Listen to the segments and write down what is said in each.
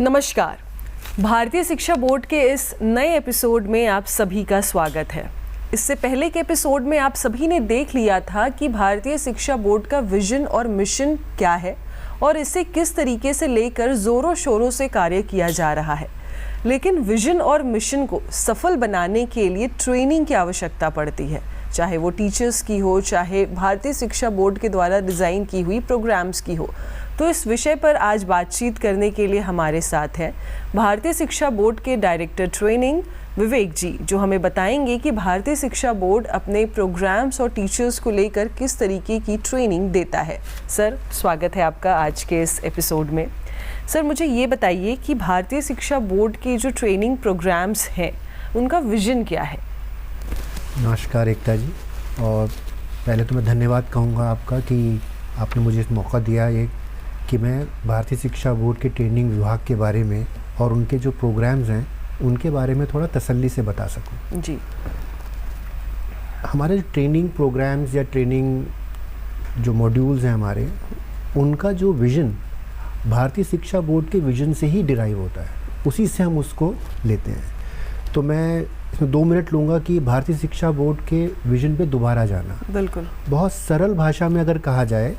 नमस्कार। भारतीय शिक्षा बोर्ड के इस नए एपिसोड में आप सभी का स्वागत है। इससे पहले के एपिसोड में आप सभी ने देख लिया था कि भारतीय शिक्षा बोर्ड का विजन और मिशन क्या है और इसे किस तरीके से लेकर जोरों शोरों से कार्य किया जा रहा है। लेकिन विजन और मिशन को सफल बनाने के लिए ट्रेनिंग की आवश्यकता पड़ती है, चाहे वो टीचर्स की हो, चाहे भारतीय शिक्षा बोर्ड के द्वारा डिज़ाइन की हुई प्रोग्राम्स की हो। तो इस विषय पर आज बातचीत करने के लिए हमारे साथ हैं भारतीय शिक्षा बोर्ड के डायरेक्टर ट्रेनिंग विवेक जी, जो हमें बताएंगे कि भारतीय शिक्षा बोर्ड अपने प्रोग्राम्स और टीचर्स को लेकर किस तरीके की ट्रेनिंग देता है। सर, स्वागत है आपका आज के इस एपिसोड में। सर, मुझे ये बताइए कि भारतीय शिक्षा बोर्ड के जो ट्रेनिंग प्रोग्राम्स हैं उनका विजन क्या है। नमस्कार एकता जी, और पहले तो मैं धन्यवाद कहूँगा आपका कि आपने मुझे इस मौका दिया है कि मैं भारतीय शिक्षा बोर्ड के ट्रेनिंग विभाग के बारे में और उनके जो प्रोग्राम्स हैं उनके बारे में थोड़ा तसल्ली से बता सकूं। जी, हमारे ट्रेनिंग प्रोग्राम्स या ट्रेनिंग जो मॉड्यूल्स हैं हमारे, उनका जो विज़न भारतीय शिक्षा बोर्ड के विज़न से ही डिराइव होता है, उसी से हम उसको लेते हैं। तो मैं इसमें 2 मिनट लूँगा कि भारतीय शिक्षा बोर्ड के विज़न पे दोबारा जाना। बिल्कुल। बहुत सरल भाषा में अगर कहा जाए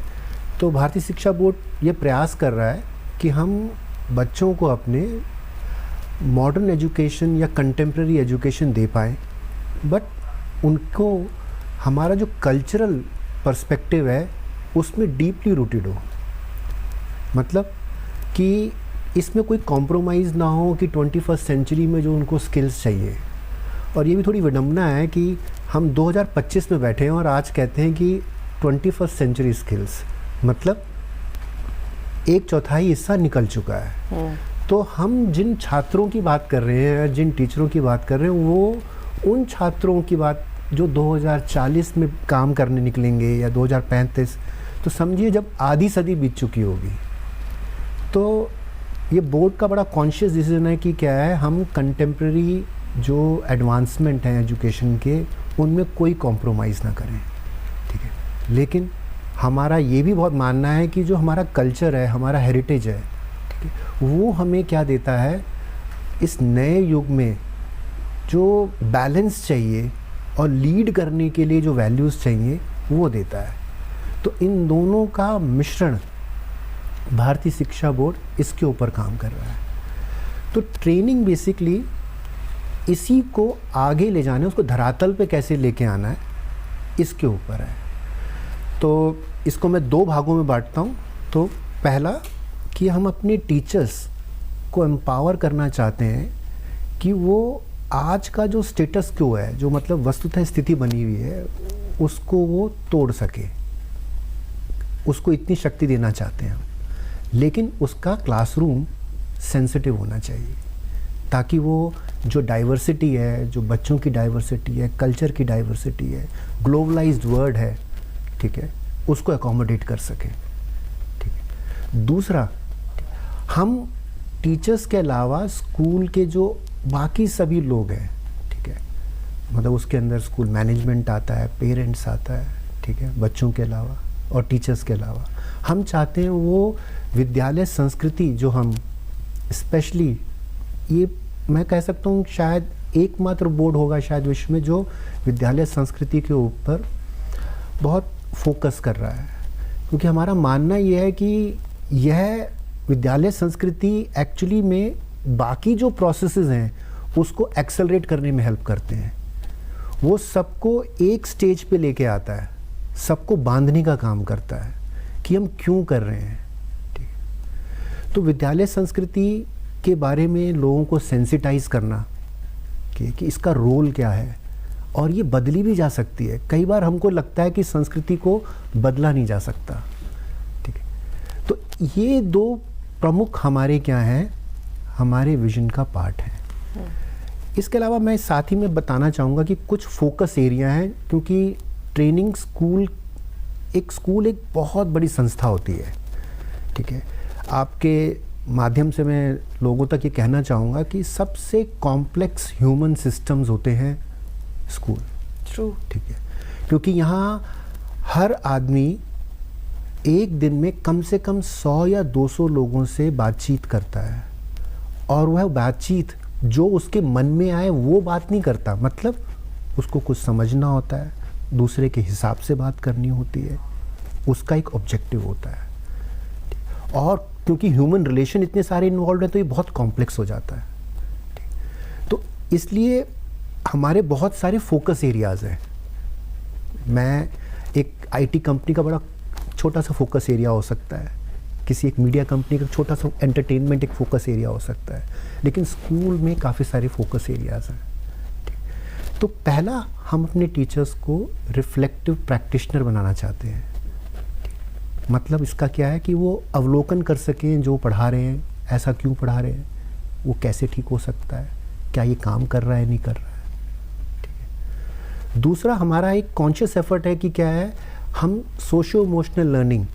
तो भारतीय शिक्षा बोर्ड ये प्रयास कर रहा है कि हम बच्चों को अपने मॉडर्न एजुकेशन या कंटेम्प्रेरी एजुकेशन दे पाएँ, बट उनको हमारा जो कल्चरल पर्सपेक्टिव है उसमें डीपली रूटेड हो। मतलब कि इसमें कोई कॉम्प्रोमाइज़ ना हो कि 21st सेंचुरी में जो उनको स्किल्स चाहिए। और ये भी थोड़ी विडंबना है कि हम 2025 में बैठे हैं और आज कहते हैं कि 21st सेंचुरी स्किल्स, मतलब 1/4 हिस्सा निकल चुका है। तो हम जिन छात्रों की बात कर रहे हैं, जिन टीचरों की बात कर रहे हैं, वो उन छात्रों की बात जो 2040 में काम करने निकलेंगे या 2035, तो समझिए जब आधी सदी बीत चुकी होगी। तो ये बोर्ड का बड़ा कॉन्शियस डिसीजन है कि क्या है, हम कंटेम्प्रेरी जो एडवांसमेंट हैं एजुकेशन के, उनमें कोई कॉम्प्रोमाइज़ ना करें, ठीक है। लेकिन हमारा ये भी बहुत मानना है कि जो हमारा कल्चर है, हमारा हेरिटेज है, ठीक है, वो हमें क्या देता है, इस नए युग में जो बैलेंस चाहिए और लीड करने के लिए जो वैल्यूज़ चाहिए वो देता है। तो इन दोनों का मिश्रण भारतीय शिक्षा बोर्ड इसके ऊपर काम कर रहा है। तो ट्रेनिंग बेसिकली इसी को आगे ले जाने, उसको धरातल पे कैसे लेके आना है, इसके ऊपर है। तो इसको मैं 2 भागों में बांटता हूँ। तो पहला कि हम अपने टीचर्स को एम्पावर करना चाहते हैं कि वो आज का जो स्टेटस क्यो है, जो मतलब वस्तुतः स्थिति बनी हुई है, उसको वो तोड़ सके, उसको इतनी शक्ति देना चाहते हैं। लेकिन उसका क्लासरूम सेंसिटिव होना चाहिए, ताकि वो जो डाइवर्सिटी है, जो बच्चों की डाइवर्सिटी है, कल्चर की डाइवर्सिटी है, ग्लोबलाइज्ड वर्ल्ड है, ठीक है, उसको अकोमोडेट कर सके, ठीक है। दूसरा, हम टीचर्स के अलावा स्कूल के जो बाकी सभी लोग हैं, ठीक है, मतलब उसके अंदर स्कूल मैनेजमेंट आता है, पेरेंट्स आता है, ठीक है, बच्चों के अलावा और टीचर्स के अलावा, हम चाहते हैं वो विद्यालय संस्कृति जो हम स्पेशली, ये मैं कह सकता हूँ शायद एकमात्र बोर्ड होगा शायद विश्व में जो विद्यालय संस्कृति के ऊपर बहुत फोकस कर रहा है। क्योंकि हमारा मानना यह है कि यह विद्यालय संस्कृति एक्चुअली में बाकी जो प्रोसेसेस हैं उसको एक्सेलरेट करने में हेल्प करते हैं। वो सबको एक स्टेज पे लेके आता है, सबको बांधने का काम करता है कि हम क्यों कर रहे हैं, ठीक है। तो विद्यालय संस्कृति के बारे में लोगों को सेंसिटाइज करना कि इसका रोल क्या है, और ये बदली भी जा सकती है। कई बार हमको लगता है कि संस्कृति को बदला नहीं जा सकता, ठीक है। तो ये 2 प्रमुख हमारे क्या हैं, हमारे विजन का पार्ट है। इसके अलावा मैं साथ ही में बताना चाहूँगा कि कुछ फोकस एरिया हैं, क्योंकि ट्रेनिंग स्कूल एक बहुत बड़ी संस्था होती है, ठीक है। आपके माध्यम से मैं लोगों तक ये कहना चाहूँगा कि सबसे कॉम्प्लेक्स ह्यूमन सिस्टम्स होते हैं स्कूल। ट्रू, ठीक है, क्योंकि यहाँ हर आदमी एक दिन में कम से कम 100 या 200 लोगों से बातचीत करता है, और वह बातचीत जो उसके मन में आए वो बात नहीं करता, मतलब उसको कुछ समझना होता है, दूसरे के हिसाब से बात करनी होती है, उसका एक ऑब्जेक्टिव होता है। और क्योंकि ह्यूमन रिलेशन इतने सारे इन्वॉल्व हैं तो ये बहुत कॉम्प्लेक्स हो जाता है। तो इसलिए हमारे बहुत सारे फोकस एरियाज़ हैं। मैं एक आईटी कंपनी का बड़ा छोटा सा फोकस एरिया हो सकता है, किसी एक मीडिया कंपनी का छोटा सा एंटरटेनमेंट एक फोकस एरिया हो सकता है, लेकिन स्कूल में काफ़ी सारे फोकस एरियाज़ हैं। तो पहला, हम अपने टीचर्स को रिफ्लेक्टिव प्रैक्टिशनर बनाना चाहते हैं। मतलब इसका क्या है कि वो अवलोकन कर सकें जो पढ़ा रहे हैं, ऐसा क्यों पढ़ा रहे हैं, वो कैसे ठीक हो सकता है, क्या ये काम कर रहा है नहीं कर रहा है। दूसरा, हमारा एक कॉन्शियस एफर्ट है कि क्या है, हम सोशो इमोशनल लर्निंग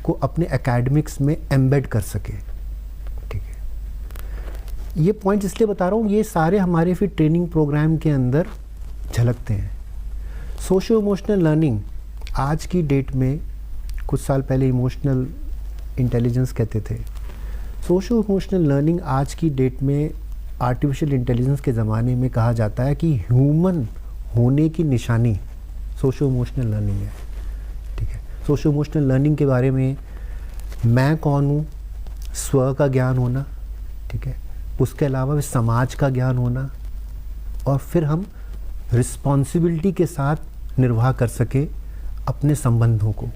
को अपने एकेडमिक्स में एम्बेड कर सके। ठीक है, ये पॉइंट इसलिए बता रहा हूँ, ये सारे हमारे फिर ट्रेनिंग प्रोग्राम के अंदर झलकते हैं। सोशो इमोशनल लर्निंग आज की डेट में, कुछ साल पहले इमोशनल इंटेलिजेंस कहते थे, सोशो इमोशनल लर्निंग आज की डेट में आर्टिफिशियल इंटेलिजेंस के ज़माने में कहा जाता है कि ह्यूमन होने की निशानी सोशो इमोशनल लर्निंग है। ठीक है, सोशो इमोशनल लर्निंग के बारे में मैं कौन हूँ, स्व का ज्ञान होना, ठीक है, उसके अलावा समाज का ज्ञान होना, और फिर हम रिस्पॉन्सिबिलिटी के साथ निर्वाह कर सके अपने संबंधों को,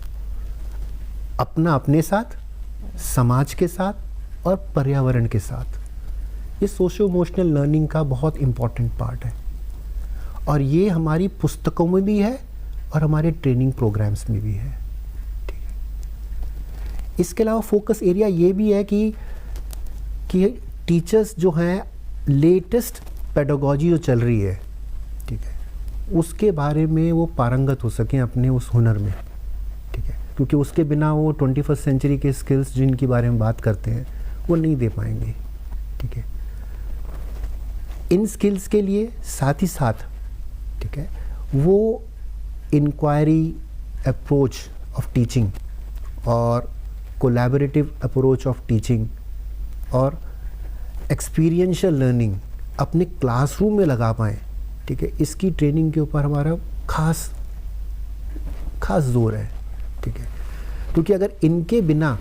अपना अपने साथ, समाज के साथ और पर्यावरण के साथ। ये सोशो इमोशनल लर्निंग का बहुत इम्पॉर्टेंट पार्ट है, और ये हमारी पुस्तकों में भी है और हमारे ट्रेनिंग प्रोग्राम्स में भी है। ठीक है, इसके अलावा फोकस एरिया ये भी है कि टीचर्स जो हैं, लेटेस्ट पेडागोजी जो चल रही है, ठीक है, उसके बारे में वो पारंगत हो सकें अपने उस हुनर में। ठीक है, क्योंकि उसके बिना वो 21st सेंचुरी के स्किल्स जिनके बारे में बात करते हैं वो नहीं दे पाएंगे। ठीक है, इन स्किल्स के लिए साथ ही साथ, ठीक है, वो इंक्वायरी अप्रोच ऑफ टीचिंग और कोलैबोरेटिव अप्रोच ऑफ टीचिंग और एक्सपीरियंशियल लर्निंग अपने क्लासरूम में लगा पाएँ। ठीक है, इसकी ट्रेनिंग के ऊपर हमारा खास जोर है। ठीक है, क्योंकि अगर इनके बिना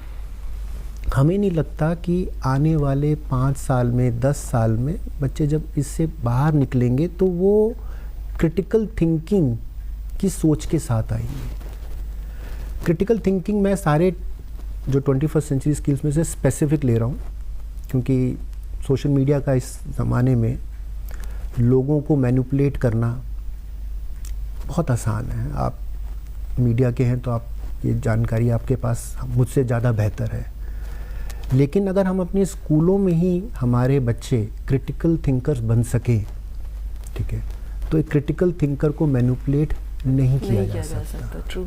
हमें नहीं लगता कि आने वाले 5 साल में, 10 साल में बच्चे जब इससे बाहर निकलेंगे तो वो क्रिटिकल थिंकिंग की सोच के साथ आएंगे। क्रिटिकल थिंकिंग मैं सारे जो 21st सेंचुरी स्किल्स में से स्पेसिफिक ले रहा हूँ, क्योंकि सोशल मीडिया का इस ज़माने में लोगों को मैनिपुलेट करना बहुत आसान है। आप मीडिया के हैं तो आप ये जानकारी आपके पास मुझसे ज़्यादा बेहतर है, लेकिन अगर हम अपने स्कूलों में ही हमारे बच्चे क्रिटिकल थिंकर्स बन सकें, ठीक है, तो एक क्रिटिकल थिंकर को मैनिपुलेट नहीं किया जा सकता। ट्रू।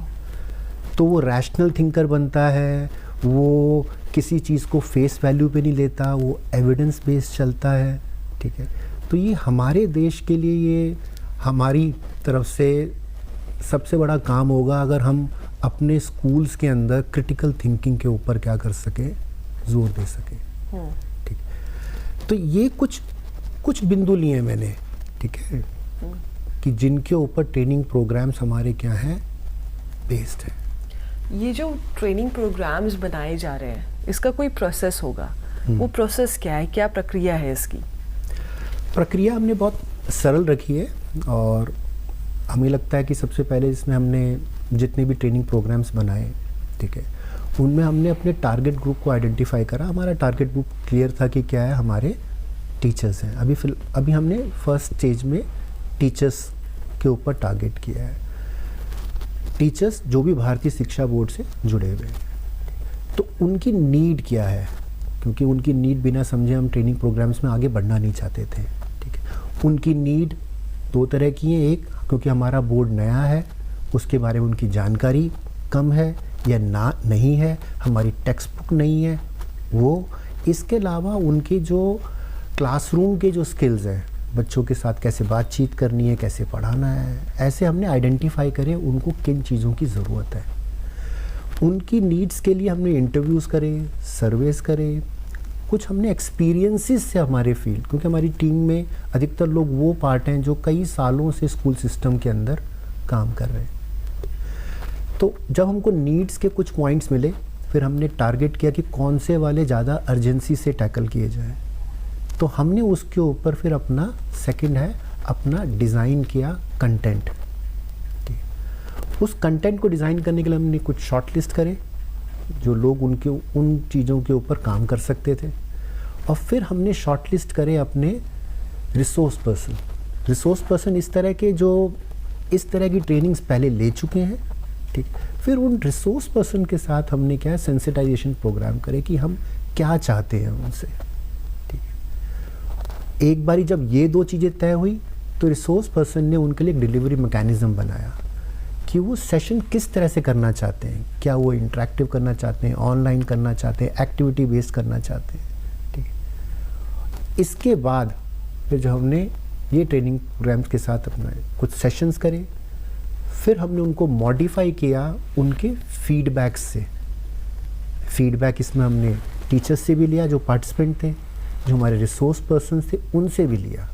तो वो रैशनल थिंकर बनता है, वो किसी चीज़ को फेस वैल्यू पे नहीं लेता, वो एविडेंस बेस्ड चलता है। ठीक है, तो ये हमारे देश के लिए, ये हमारी तरफ से सबसे बड़ा काम होगा अगर हम अपने स्कूल्स के अंदर क्रिटिकल थिंकिंग के ऊपर क्या कर सके, जोर दे सके। ठीक, तो ये कुछ बिंदु लिए मैंने, ठीक है, कि जिनके ऊपर ट्रेनिंग प्रोग्राम्स हमारे क्या हैं, बेस्ड है। ये जो ट्रेनिंग प्रोग्राम्स बनाए जा रहे हैं, इसका कोई प्रोसेस होगा, वो प्रोसेस क्या है, क्या प्रक्रिया है इसकी? प्रक्रिया हमने बहुत सरल रखी है, और हमें लगता है कि सबसे पहले इसमें हमने जितने भी ट्रेनिंग प्रोग्राम्स बनाए, ठीक है, उनमें हमने अपने टारगेट ग्रुप को आइडेंटिफाई करा। हमारा टारगेट ग्रुप क्लियर था कि क्या है, हमारे टीचर्स हैं। अभी हमने फर्स्ट स्टेज में टीचर्स के ऊपर टारगेट किया है। टीचर्स जो भी भारतीय शिक्षा बोर्ड से जुड़े हुए हैं, तो उनकी नीड क्या है, क्योंकि उनकी नीड बिना समझे हम ट्रेनिंग प्रोग्राम्स में आगे बढ़ना नहीं चाहते थे। ठीक है, उनकी नीड 2 तरह की है। एक, क्योंकि हमारा बोर्ड नया है, उसके बारे में उनकी जानकारी कम है या नहीं है, हमारी टेक्स्ट बुक नहीं है वो। इसके अलावा उनके जो क्लासरूम के जो स्किल्स हैं, बच्चों के साथ कैसे बातचीत करनी है, कैसे पढ़ाना है, ऐसे हमने आइडेंटिफाई करे उनको किन चीज़ों की ज़रूरत है। उनकी नीड्स के लिए हमने इंटरव्यूज़ करे, सर्वेस करे, कुछ हमने एक्सपीरियंसेस से हमारे फील्ड, क्योंकि हमारी टीम में अधिकतर लोग वो पार्ट हैं जो कई सालों से स्कूल सिस्टम के अंदर काम कर रहे हैं। तो जब हमको नीड्स के कुछ पॉइंट्स मिले, फिर हमने टारगेट किया कि कौन से वाले ज़्यादा अर्जेंसी से टैकल किए जाए। तो हमने उसके ऊपर फिर अपना सेकंड है अपना डिज़ाइन किया कंटेंट। उस कंटेंट को डिज़ाइन करने के लिए हमने कुछ शॉर्टलिस्ट करे जो लोग उनके उन चीज़ों के ऊपर काम कर सकते थे, और फिर हमने शॉर्टलिस्ट करे अपने रिसोर्स पर्सन इस तरह के जो इस तरह की ट्रेनिंग्स पहले ले चुके हैं। ठीक, फिर उन रिसोर्स पर्सन के साथ हमने क्या है सेंसिटाइजेशन प्रोग्राम करे कि हम क्या चाहते हैं उनसे। ठीक, एक बारी जब ये दो चीज़ें तय हुई तो रिसोर्स पर्सन ने उनके लिए एक डिलीवरी मैकेनिज्म बनाया कि वो सेशन किस तरह से करना चाहते हैं, क्या वो इंटरेक्टिव करना चाहते हैं, ऑनलाइन करना चाहते हैं, एक्टिविटी बेस्ड करना चाहते हैं। ठीक है, इसके बाद फिर जो हमने ये ट्रेनिंग प्रोग्राम्स के साथ अपना कुछ सेशंस करे, फिर हमने उनको मॉडिफाई किया उनके फीडबैक से। फीडबैक इसमें हमने टीचर्स से भी लिया जो पार्टिसिपेंट थे, जो हमारे रिसोर्स पर्सन थे उनसे भी लिया,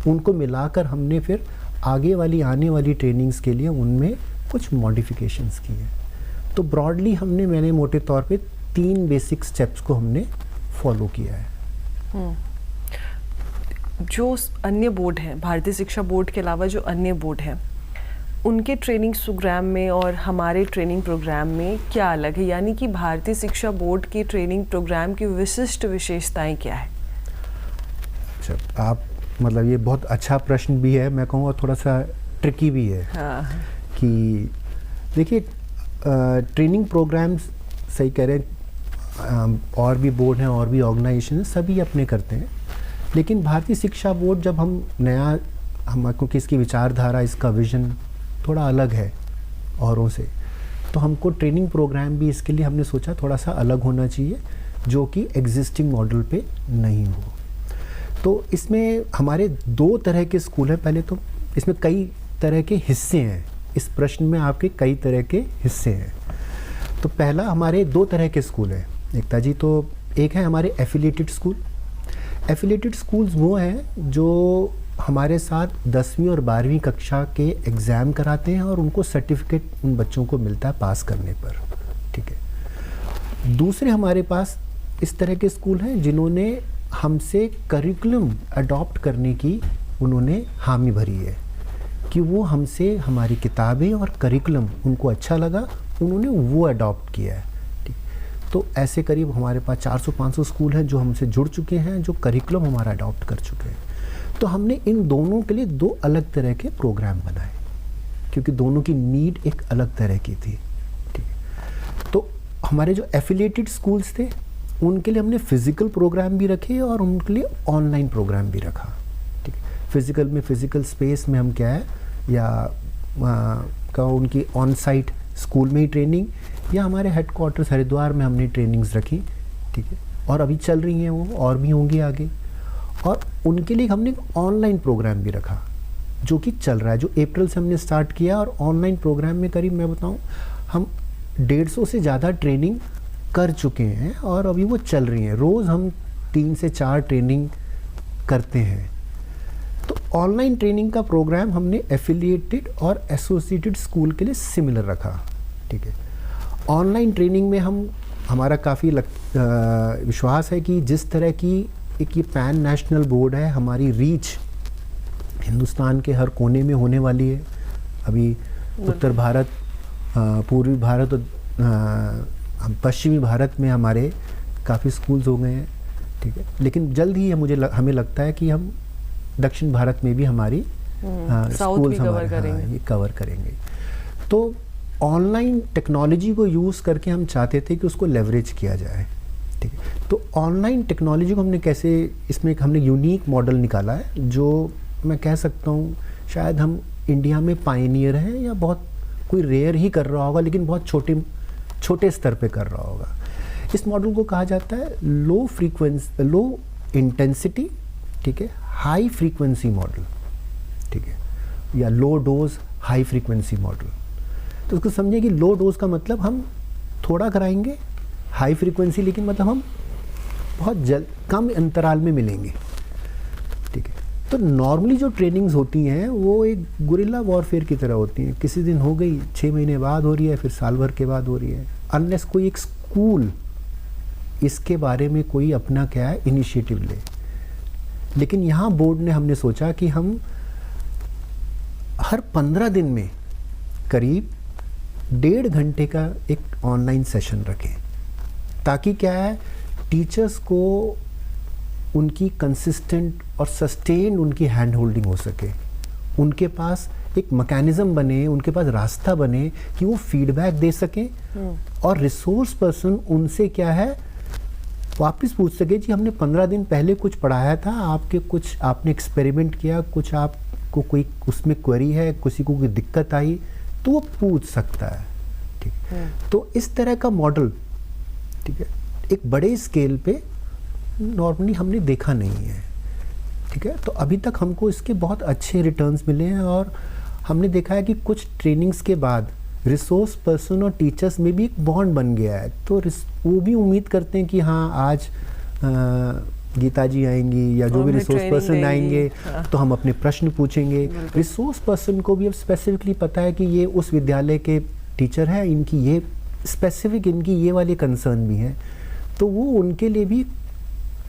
उनको मिलाकर हमने फिर आगे वाली आने वाली ट्रेनिंग्स के लिए उनमें कुछ मॉडिफिकेशंस किए। तो ब्रॉडली मैंने मोटे तौर पे 3 बेसिक स्टेप्स को हमने फॉलो किया है। जो अन्य बोर्ड हैं, भारतीय शिक्षा बोर्ड के अलावा जो अन्य बोर्ड हैं, उनके ट्रेनिंग प्रोग्राम में और हमारे ट्रेनिंग प्रोग्राम में क्या अलग है? यानी कि भारतीय शिक्षा बोर्ड के ट्रेनिंग प्रोग्राम की विशिष्ट विशेषताएं क्या है? अच्छा, आप मतलब ये बहुत अच्छा प्रश्न भी है, मैं कहूँगा थोड़ा सा ट्रिकी भी है। हाँ। कि देखिए ट्रेनिंग प्रोग्राम्स सही कह रहे हैं, और भी बोर्ड हैं और भी ऑर्गेनाइजेशन सभी अपने करते हैं, लेकिन भारतीय शिक्षा बोर्ड जब हम क्योंकि इसकी विचारधारा, इसका विजन थोड़ा अलग है औरों से, तो हमको ट्रेनिंग प्रोग्राम भी इसके लिए हमने सोचा थोड़ा सा अलग होना चाहिए जो कि एग्जिस्टिंग मॉडल पे नहीं हो। तो इसमें हमारे 2 तरह के स्कूल हैं। पहले तो इसमें कई तरह के हिस्से हैं, इस प्रश्न में आपके कई तरह के हिस्से हैं। तो पहला हमारे 2 तरह के स्कूल हैं एकता जी। तो एक है हमारे एफिलिएटेड स्कूल। एफिलिएटेड स्कूल्स वो हैं जो हमारे साथ 10वीं और 12वीं कक्षा के एग्ज़ाम कराते हैं और उनको सर्टिफिकेट उन बच्चों को मिलता है पास करने पर। ठीक है, दूसरे हमारे पास इस तरह के स्कूल हैं जिन्होंने हमसे करिकुलम अडॉप्ट करने की उन्होंने हामी भरी है कि वो हमसे हमारी किताबें और करिकुलम उनको अच्छा लगा, उन्होंने वो अडॉप्ट किया है। ठीक, तो ऐसे करीब हमारे पास 400-500 स्कूल हैं जो हमसे जुड़ चुके हैं, जो करिकुलम हमारा अडॉप्ट कर चुके हैं। तो हमने इन दोनों के लिए 2 अलग तरह के प्रोग्राम बनाए क्योंकि दोनों की नीड एक अलग तरह की थी। ठीक, तो हमारे जो एफिलिएटेड स्कूल्स थे उनके लिए हमने फ़िज़िकल प्रोग्राम भी रखे और उनके लिए ऑनलाइन प्रोग्राम भी रखा। ठीक, फ़िज़िकल में फ़िज़िकल स्पेस में हम क्या है या का उनकी ऑन साइट स्कूल में ही ट्रेनिंग, या हमारे हेडक्वार्टर्स हरिद्वार में हमने ट्रेनिंग्स रखी। ठीक है, और अभी चल रही हैं वो, और भी होंगी आगे। और उनके लिए हमने ऑनलाइन प्रोग्राम भी रखा जो कि चल रहा है, जो अप्रैल से हमने स्टार्ट किया। और ऑनलाइन प्रोग्राम में करीब मैं बताऊं हम 150 से ज़्यादा ट्रेनिंग कर चुके हैं और अभी वो चल रही हैं। रोज़ हम 3 से 4 ट्रेनिंग करते हैं। तो ऑनलाइन ट्रेनिंग का प्रोग्राम हमने एफिलिएटेड और एसोसिएटेड स्कूल के लिए सिमिलर रखा। ठीक है, ऑनलाइन ट्रेनिंग में हमारा काफ़ी विश्वास है कि जिस तरह की एक ये पैन नेशनल बोर्ड है, हमारी रीच हिंदुस्तान के हर कोने में होने वाली है। अभी उत्तर भारत, पूर्वी भारत और पश्चिमी भारत में हमारे काफ़ी स्कूल्स हो गए हैं। ठीक है, लेकिन जल्द ही हमें लगता है कि हम दक्षिण भारत में भी हमारी स्कूल्स ये कवर करेंगे। तो ऑनलाइन टेक्नोलॉजी को यूज़ करके हम चाहते थे कि उसको लेवरेज किया जाए। ठीक है, तो ऑनलाइन टेक्नोलॉजी को हमने कैसे, इसमें हमने यूनिक मॉडल निकाला है जो मैं कह सकता हूँ शायद हम इंडिया में पायनियर हैं, या बहुत कोई रेयर ही कर रहा होगा, लेकिन बहुत छोटे स्तर पे कर रहा होगा। इस मॉडल को कहा जाता है लो इंटेंसिटी, ठीक है, हाई फ्रीक्वेंसी मॉडल। ठीक है, या low dose high frequency model. तो उसको समझिए कि लो डोज का मतलब हम थोड़ा कराएंगे, हाई फ्रीक्वेंसी लेकिन मतलब हम बहुत कम अंतराल में मिलेंगे, ठीक है। तो नॉर्मली जो ट्रेनिंग्स होती हैं वो एक गुरिल्ला वॉरफेयर की तरह होती हैं, किसी दिन हो गई, 6 महीने बाद हो रही है, फिर साल भर के बाद हो रही है, अनलेस कोई एक स्कूल इसके बारे में कोई अपना क्या है इनिशिएटिव ले। लेकिन यहाँ बोर्ड ने हमने सोचा कि हम हर 15 दिन में करीब 1.5 घंटे का एक ऑनलाइन सेशन रखें, ताकि क्या है टीचर्स को उनकी कंसिस्टेंट और सस्टेन उनकी हैंड होल्डिंग हो सके, उनके पास एक मैकेनिज्म बने, उनके पास रास्ता बने कि वो फीडबैक दे सकें और रिसोर्स पर्सन उनसे क्या है वापस पूछ सके जी हमने 15 दिन पहले कुछ पढ़ाया था, आपने एक्सपेरिमेंट किया, कुछ आपको कोई उसमें क्वेरी है, किसी को कोई दिक्कत आई तो वो पूछ सकता है, ठीक। तो इस तरह का मॉडल, ठीक है, एक बड़े स्केल पे नॉर्मली हमने देखा नहीं है, ठीक है। तो अभी तक हमको इसके बहुत अच्छे रिटर्न्स मिले हैं और हमने देखा है कि कुछ ट्रेनिंग्स के बाद रिसोर्स पर्सन और टीचर्स में भी एक बॉन्ड बन गया है। तो वो भी उम्मीद करते हैं कि हाँ आज गीता जी आएंगी या जो भी रिसोर्स पर्सन आएंगे तो हम अपने प्रश्न पूछेंगे। रिसोर्स पर्सन को भी अब स्पेसिफिकली पता है कि ये उस विद्यालय के टीचर हैं, इनकी ये स्पेसिफिक इनकी ये वाले कंसर्न भी हैं, तो वो उनके लिए भी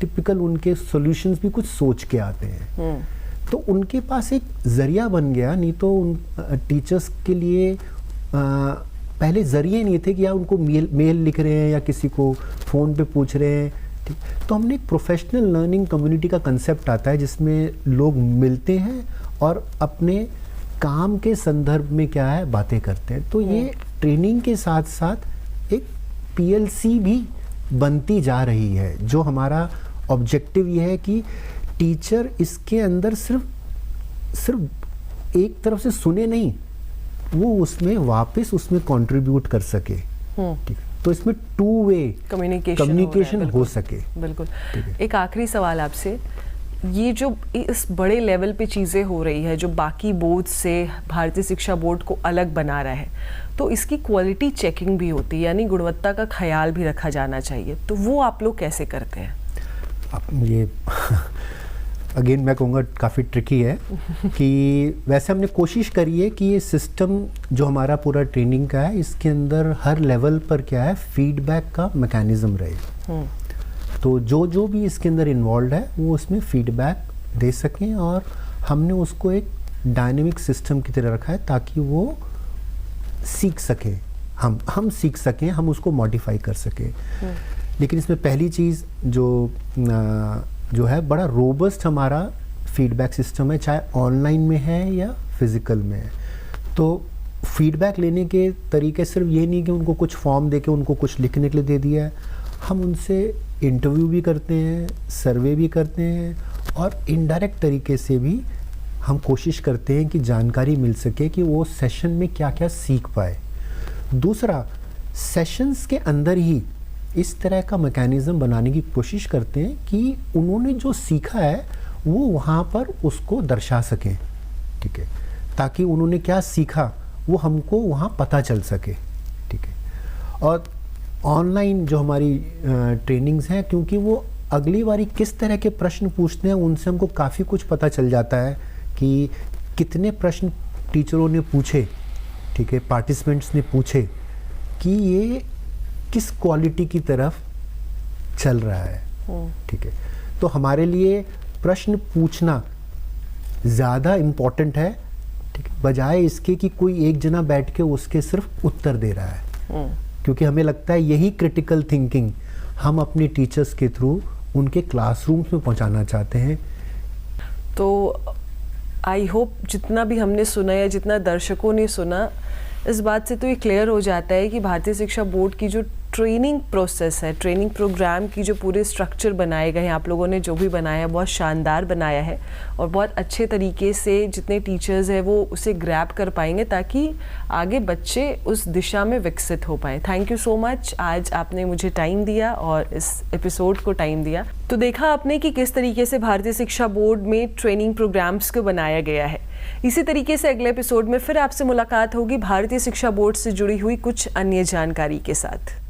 टिपिकल उनके सॉल्यूशंस भी कुछ सोच के आते हैं। तो उनके पास एक ज़रिया बन गया, नहीं तो उन टीचर्स के लिए पहले ज़रिए नहीं थे कि या उनको मेल लिख रहे हैं या किसी को फ़ोन पे पूछ रहे हैं, ठीक। तो हमने एक प्रोफेशनल लर्निंग कम्युनिटी का कंसेप्ट आता है जिसमें लोग मिलते हैं और अपने काम के संदर्भ में क्या है बातें करते हैं। तो ये ट्रेनिंग के साथ साथ एक PLC भी बनती जा रही है, जो हमारा ऑब्जेक्टिव ये है कि टीचर इसके अंदर सिर्फ एक तरफ से सुने नहीं, वो उसमें वापस उसमें कंट्रीब्यूट कर सके, ठीक। तो इसमें 2 वे कम्युनिकेशन हो सके। बिल्कुल। एक आखिरी सवाल आपसे, ये जो इस बड़े लेवल पे चीज़ें हो रही है जो बाकी बोर्ड से भारतीय शिक्षा बोर्ड को अलग बना रहा है, तो इसकी क्वालिटी चेकिंग भी होती है, यानी गुणवत्ता का ख्याल भी रखा जाना चाहिए, तो वो आप लोग कैसे करते हैं? ये अगेन मैं कहूँगा काफ़ी ट्रिकी है कि वैसे हमने कोशिश करी है कि ये सिस्टम जो हमारा पूरा ट्रेनिंग का है इसके अंदर हर लेवल पर क्या है फीडबैक का मैकेनिज्म रहे। तो जो भी इसके अंदर इन्वॉल्व है वो उसमें फीडबैक दे सकें और हमने उसको एक डायनेमिक सिस्टम की तरह रखा है ताकि वो सीख सकें, हम सीख सकें, हम उसको मॉडिफाई कर सकें। लेकिन इसमें पहली चीज़ जो है बड़ा रोबस्ट हमारा फीडबैक सिस्टम है, चाहे ऑनलाइन में है या फिज़िकल में है। तो फीडबैक लेने के तरीके सिर्फ ये नहीं कि उनको कुछ फॉर्म दे के उनको कुछ लिखने के लिए दे दिया है, हम उनसे इंटरव्यू भी करते हैं, सर्वे भी करते हैं और इनडायरेक्ट तरीके से भी हम कोशिश करते हैं कि जानकारी मिल सके कि वो सेशन में क्या क्या सीख पाए। दूसरा, सेशंस के अंदर ही इस तरह का मैकेनिज़्म बनाने की कोशिश करते हैं कि उन्होंने जो सीखा है वो वहाँ पर उसको दर्शा सकें, ठीक है, ताकि उन्होंने क्या सीखा वो हमको वहाँ पता चल सके, ठीक है। और ऑनलाइन जो हमारी ट्रेनिंग्स हैं, क्योंकि वो अगली बारी किस तरह के प्रश्न पूछते हैं उनसे हमको काफ़ी कुछ पता चल जाता है कि कितने प्रश्न टीचरों ने पूछे, ठीक है, पार्टिसिपेंट्स ने पूछे, कि ये किस क्वालिटी की तरफ चल रहा है, ठीक है। तो हमारे लिए प्रश्न पूछना ज़्यादा इम्पोर्टेंट है, ठीक है, बजाय इसके कि कोई एक जना बैठ के उसके सिर्फ उत्तर दे रहा है, क्योंकि हमें लगता है यही क्रिटिकल थिंकिंग हम अपने टीचर्स के थ्रू उनके क्लासरूम्स में पहुंचाना चाहते हैं। तो आई होप जितना भी हमने सुना या जितना दर्शकों ने सुना, इस बात से तो ये क्लियर हो जाता है कि भारतीय शिक्षा बोर्ड की जो ट्रेनिंग प्रोसेस है, ट्रेनिंग प्रोग्राम की जो पूरे स्ट्रक्चर बनाए गए हैं, आप लोगों ने जो भी बनाया है बहुत शानदार बनाया है और बहुत अच्छे तरीके से जितने टीचर्स हैं वो उसे ग्रैब कर पाएंगे ताकि आगे बच्चे उस दिशा में विकसित हो पाए। थैंक यू सो मच, आज आपने मुझे टाइम दिया और इस एपिसोड को टाइम दिया। तो देखा आपने कि किस तरीके से भारतीय शिक्षा बोर्ड में ट्रेनिंग प्रोग्राम्स को बनाया गया है। इसी तरीके से अगले एपिसोड में फिर आपसे मुलाकात होगी भारतीय शिक्षा बोर्ड से जुड़ी हुई कुछ अन्य जानकारी के साथ।